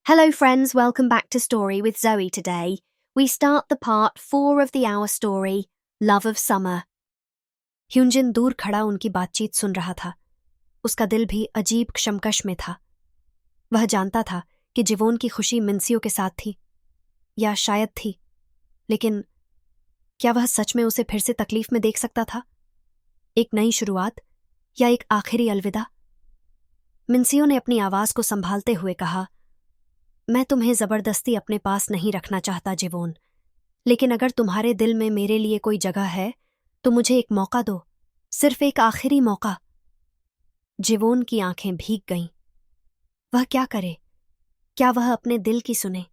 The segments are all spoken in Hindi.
Hello, friends. Welcome back to Story with Zoe today. We start the part 4 of the hour story, Love of Summer. ह्यूनजिन दूर खड़ा उनकी बातचीत सुन रहा था। उसका दिल भी अजीब क्षमकश में था। वह जानता था कि जिवोन की खुशी मिन्सियो के साथ थी, या शायद थी, लेकिन क्या वह सच में उसे फिर से तकलीफ में देख सकता था? एक नई शुरुआत या एक आखिरी अलविदा? मिन्सियो ने अपनी आवाज को संभालते हुए कहा, मैं तुम्हें जबरदस्ती अपने पास नहीं रखना चाहता जिवोन, लेकिन अगर तुम्हारे दिल में मेरे लिए कोई जगह है तो मुझे एक मौका दो, सिर्फ एक आखिरी मौका। जिवोन की आंखें भीग गईं। वह क्या करे? क्या वह अपने दिल की सुने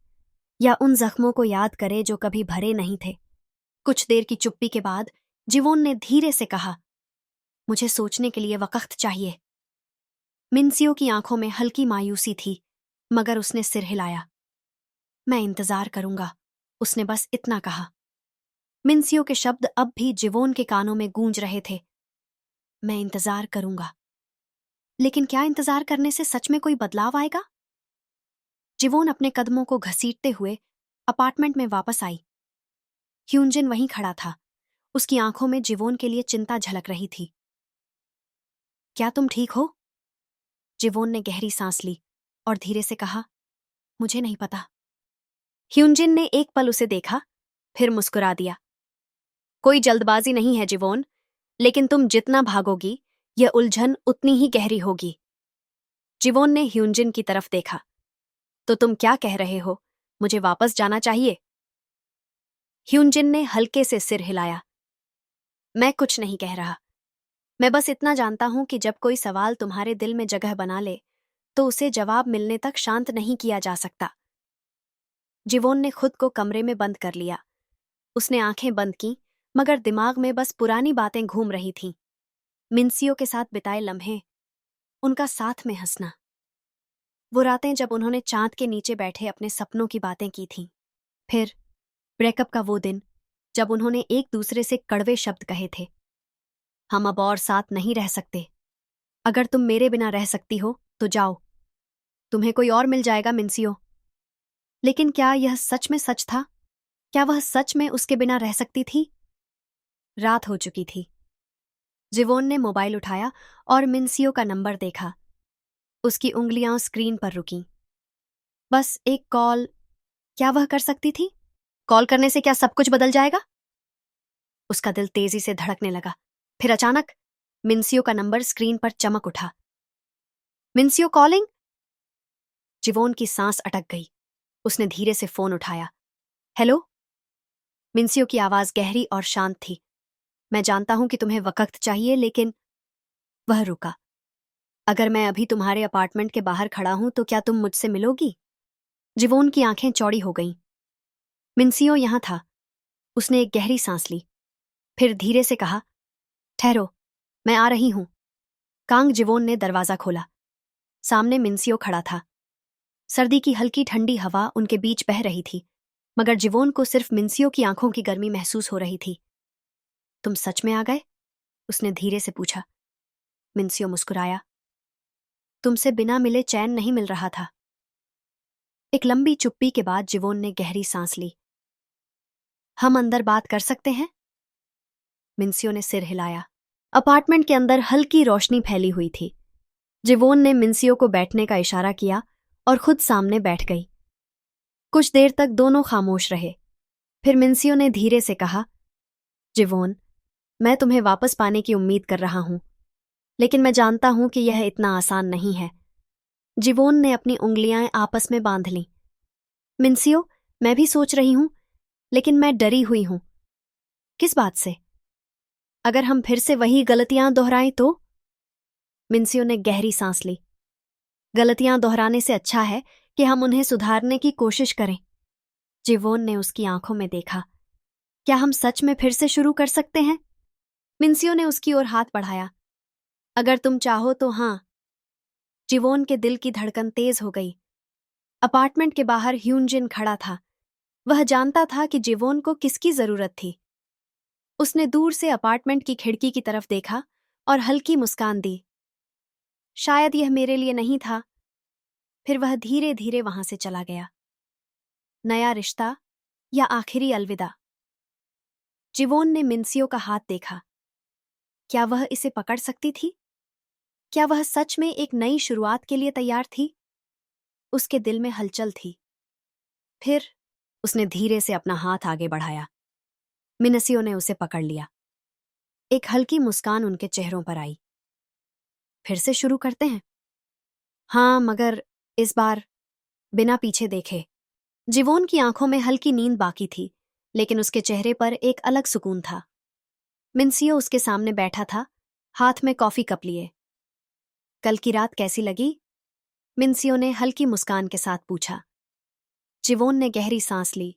या उन जख्मों को याद करे जो कभी भरे नहीं थे? कुछ देर की चुप्पी के बाद जिवोन ने धीरे से कहा, मुझे सोचने के लिए वक्त चाहिए। मिन्सियो की आंखों में हल्की मायूसी थी, मगर उसने सिर हिलाया। मैं इंतजार करूंगा, उसने बस इतना कहा। मिन्सियो के शब्द अब भी जिवोन के कानों में गूंज रहे थे। मैं इंतजार करूंगा, लेकिन क्या इंतजार करने से सच में कोई बदलाव आएगा? जिवोन अपने कदमों को घसीटते हुए अपार्टमेंट में वापस आई। ह्यूनजिन वहीं खड़ा था। उसकी आंखों में जिवोन के लिए चिंता झलक रही थी। क्या तुम ठीक हो? जिवोन ने गहरी सांस ली और धीरे से कहा, मुझे नहीं पता। ह्यूनजिन ने एक पल उसे देखा, फिर मुस्कुरा दिया। कोई जल्दबाजी नहीं है जिवोन, लेकिन तुम जितना भागोगी यह उलझन उतनी ही गहरी होगी। जिवोन ने ह्यूनजिन की तरफ देखा। तो तुम क्या कह रहे हो, मुझे वापस जाना चाहिए? ह्यूनजिन ने हल्के से सिर हिलाया। मैं कुछ नहीं कह रहा। मैं बस इतना जानता हूं कि जब कोई सवाल तुम्हारे दिल में जगह बना ले तो उसे जवाब मिलने तक शांत नहीं किया जा सकता। जिवोन ने खुद को कमरे में बंद कर लिया। उसने आंखें बंद की, मगर दिमाग में बस पुरानी बातें घूम रही थीं। मिन्सियो के साथ बिताए लम्हे, उनका साथ में हंसना, वो रातें जब उन्होंने चांद के नीचे बैठे अपने सपनों की बातें की थीं। फिर ब्रेकअप का वो दिन जब उन्होंने एक दूसरे से कड़वे शब्द कहे थे, हम अब और साथ नहीं रह सकते। अगर तुम मेरे बिना रह सकती हो तो जाओ, तुम्हें कोई और मिल जाएगा मिन्सियो। लेकिन क्या यह सच में सच था? क्या वह सच में उसके बिना रह सकती थी? रात हो चुकी थी। जिवोन ने मोबाइल उठाया और मिन्सियो का नंबर देखा। उसकी उंगलियां स्क्रीन पर रुकीं। बस एक कॉल, क्या वह कर सकती थी? कॉल करने से क्या सब कुछ बदल जाएगा? उसका दिल तेजी से धड़कने लगा। फिर अचानक मिन्सियो का नंबर स्क्रीन पर चमक उठा। मिन्सियो कॉलिंग। जिवोन की सांस अटक गई। उसने धीरे से फोन उठाया। हेलो? मिन्सियो की आवाज गहरी और शांत थी। मैं जानता हूं कि तुम्हें वक्त चाहिए, लेकिन वह रुका। अगर मैं अभी तुम्हारे अपार्टमेंट के बाहर खड़ा हूं तो क्या तुम मुझसे मिलोगी? जिवोन की आंखें चौड़ी हो गईं। मिन्सियो यहां था। उसने एक गहरी सांस ली, फिर धीरे से कहा, ठहरो, मैं आ रही हूं। कांग जिवोन ने दरवाजा खोला। सामने मिन्सियो खड़ा था। सर्दी की हल्की ठंडी हवा उनके बीच बह रही थी, मगर जिवोन को सिर्फ मिन्सियो की आंखों की गर्मी महसूस हो रही थी। तुम सच में आ गए? उसने धीरे से पूछा। मिन्सियो मुस्कुराया। तुमसे बिना मिले चैन नहीं मिल रहा था। एक लंबी चुप्पी के बाद जिवोन ने गहरी सांस ली। हम अंदर बात कर सकते हैं? मिन्सियो ने सिर हिलाया। अपार्टमेंट के अंदर हल्की रोशनी फैली हुई थी। जिवोन ने मिन्सियो को बैठने का इशारा किया और खुद सामने बैठ गई। कुछ देर तक दोनों खामोश रहे। फिर मिन्सियो ने धीरे से कहा, जिवोन, मैं तुम्हें वापस पाने की उम्मीद कर रहा हूं, लेकिन मैं जानता हूं कि यह इतना आसान नहीं है। जिवोन ने अपनी उंगलियां आपस में बांध लीं। मिन्सियो, मैं भी सोच रही हूं, लेकिन मैं डरी हुई हूं। किस बात से? अगर हम फिर से वही गलतियां दोहराएं तो? मिन्सियो ने गहरी सांस ली। गलतियां दोहराने से अच्छा है कि हम उन्हें सुधारने की कोशिश करें। जिवोन ने उसकी आंखों में देखा। क्या हम सच में फिर से शुरू कर सकते हैं? मिन्सियो ने उसकी ओर हाथ बढ़ाया। अगर तुम चाहो तो हां। जिवोन के दिल की धड़कन तेज हो गई। अपार्टमेंट के बाहर ह्यूनजिन खड़ा था। वह जानता था कि जिवोन को किसकी जरूरत थी। उसने दूर से अपार्टमेंट की खिड़की की तरफ देखा और हल्की मुस्कान दी। शायद यह मेरे लिए नहीं था। फिर वह धीरे धीरे वहां से चला गया। नया रिश्ता या आखिरी अलविदा। जिवोन ने मिन्सियो का हाथ देखा। क्या वह इसे पकड़ सकती थी? क्या वह सच में एक नई शुरुआत के लिए तैयार थी? उसके दिल में हलचल थी। फिर उसने धीरे से अपना हाथ आगे बढ़ाया। मिन्सियो ने उसे पकड़ लिया। एक हल्की मुस्कान उनके चेहरों पर आई। फिर से शुरू करते हैं? हाँ, मगर इस बार बिना पीछे देखे। जिवोन की आंखों में हल्की नींद बाकी थी, लेकिन उसके चेहरे पर एक अलग सुकून था। मिन्सियो उसके सामने बैठा था, हाथ में कॉफी कप लिए। कल की रात कैसी लगी? मिन्सियो ने हल्की मुस्कान के साथ पूछा। जिवोन ने गहरी सांस ली।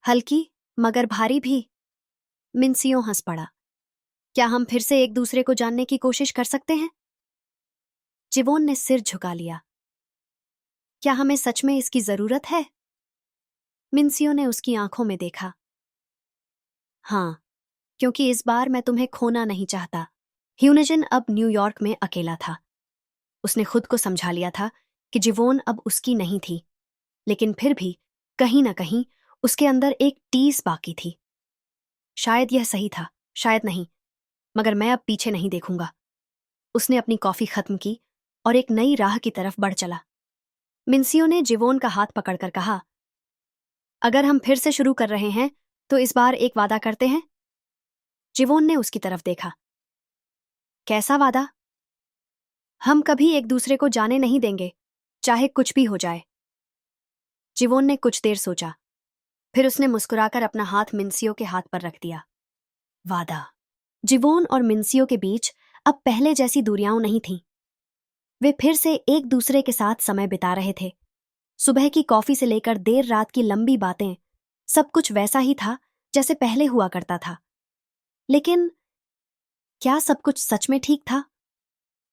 हल्की मगर भारी भी। मिन्सियो हंस पड़ा। क्या हम फिर से एक दूसरे को जानने की कोशिश कर सकते हैं? जिवोन ने सिर झुका लिया। क्या हमें सच में इसकी जरूरत है? मिन्सियो ने उसकी आंखों में देखा। हाँ, क्योंकि इस बार मैं तुम्हें खोना नहीं चाहता। ह्यूनजन अब न्यूयॉर्क में अकेला था। उसने खुद को समझा लिया था कि जिवोन अब उसकी नहीं थी, लेकिन फिर भी कहीं ना कहीं उसके अंदर एक टीस बाकी थी। शायद यह सही था, शायद नहीं, मगर मैं अब पीछे नहीं देखूंगा। उसने अपनी कॉफी खत्म की और एक नई राह की तरफ बढ़ चला। मिन्सियो ने जिवोन का हाथ पकड़कर कहा, अगर हम फिर से शुरू कर रहे हैं तो इस बार एक वादा करते हैं? जिवोन ने उसकी तरफ देखा। कैसा वादा? हम कभी एक दूसरे को जाने नहीं देंगे, चाहे कुछ भी हो जाए। जिवोन ने कुछ देर सोचा, फिर उसने मुस्कुराकर अपना हाथ मिन्सियो के हाथ पर रख दिया। वादा। जिवोन और मिन्सियो के बीच अब पहले जैसी दूरियां नहीं थीं। वे फिर से एक दूसरे के साथ समय बिता रहे थे। सुबह की कॉफी से लेकर देर रात की लंबी बातें, सब कुछ वैसा ही था जैसे पहले हुआ करता था। लेकिन क्या सब कुछ सच में ठीक था?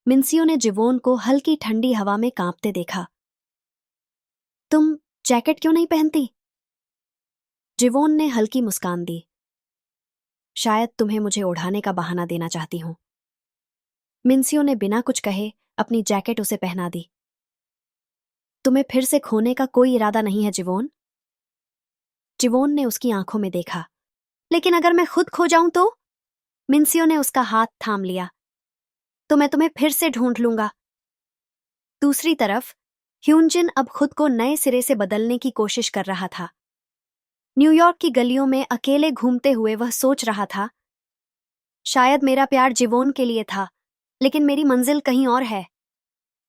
मिन्सियो ने जिवोन को हल्की ठंडी हवा में कांपते देखा। तुम जैकेट क्यों नहीं पहनती? जिवोन ने हल्की मुस्कान दी। शायद तुम्हें मुझे ओढ़ाने का बहाना देना चाहती हूं। मिन्सियो ने बिना कुछ कहे अपनी जैकेट उसे पहना दी। तुम्हें फिर से खोने का कोई इरादा नहीं है जिवोन? जिवोन ने उसकी आंखों में देखा। लेकिन अगर मैं खुद खो जाऊं तो? मिन्सियो ने उसका हाथ थाम लिया। तो मैं तुम्हें फिर से ढूंढ लूंगा। दूसरी तरफ ह्यूनजिन अब खुद को नए सिरे से बदलने की कोशिश कर रहा था। न्यूयॉर्क की गलियों में अकेले घूमते हुए वह सोच रहा था, शायद मेरा प्यार जिवोन के लिए था, लेकिन मेरी मंजिल कहीं और है।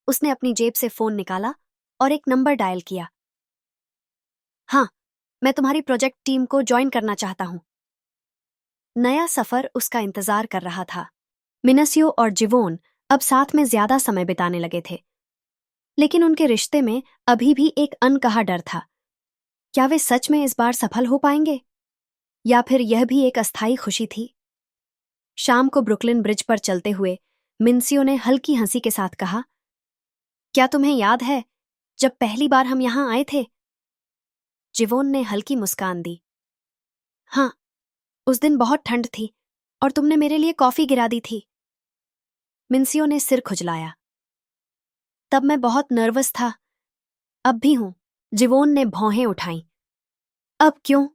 उसने अपनी जेब से फोन निकाला और एक नंबर डायल किया। हाँ, मैं तुम्हारी प्रोजेक्ट टीम को ज्वाइन करना चाहता हूं। नया सफर उसका इंतजार कर रहा था। मिन्सियो और जिवोन अब साथ में ज्यादा समय बिताने लगे थे, लेकिन उनके रिश्ते में अभी भी एक अनकहा डर था। क्या वे सच में इस बार सफल हो पाएंगे, या फिर यह भी एक अस्थायी खुशी थी? शाम को ब्रुकलिन ब्रिज पर चलते हुए मिन्सियो ने हल्की हंसी के साथ कहा, क्या तुम्हें याद है जब पहली बार हम यहां आए थे? जिवोन ने हल्की मुस्कान दी। हाँ, उस दिन बहुत ठंड थी और तुमने मेरे लिए कॉफी गिरा दी थी। मिन्सियो ने सिर खुजलाया। तब मैं बहुत नर्वस था। अब भी हूं। जिवोन ने भौहें उठाईं। अब क्यों?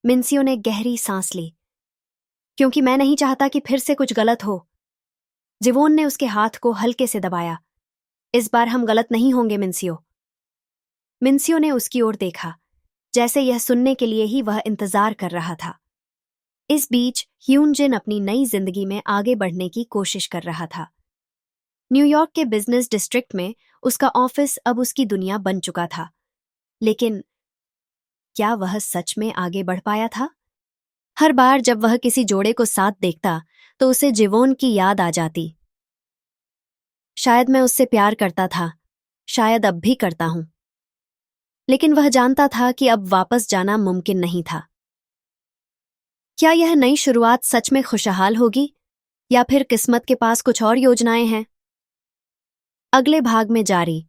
मिन्सियो ने गहरी सांस ली। क्योंकि मैं नहीं चाहता कि फिर से कुछ गलत हो। जिवोन ने उसके हाथ को हल्के से दबाया। इस बार हम गलत नहीं होंगे मिन्सियो। मिन्सियो ने उसकी ओर देखा, जैसे यह सुनने के लिए ही वह इंतजार कर रहा था। इस बीच ह्यूनजिन अपनी नई जिंदगी में आगे बढ़ने की कोशिश कर रहा था। न्यूयॉर्क के बिजनेस डिस्ट्रिक्ट में उसका ऑफिस अब उसकी दुनिया बन चुका था। लेकिन क्या वह सच में आगे बढ़ पाया था? हर बार जब वह किसी जोड़े को साथ देखता तो उसे जिवोन की याद आ जाती। शायद मैं उससे प्यार करता था, शायद अब भी करता हूं। लेकिन वह जानता था कि अब वापस जाना मुमकिन नहीं था। क्या यह नई शुरुआत सच में खुशहाल होगी, या फिर किस्मत के पास कुछ और योजनाएं हैं? अगले भाग में जारी।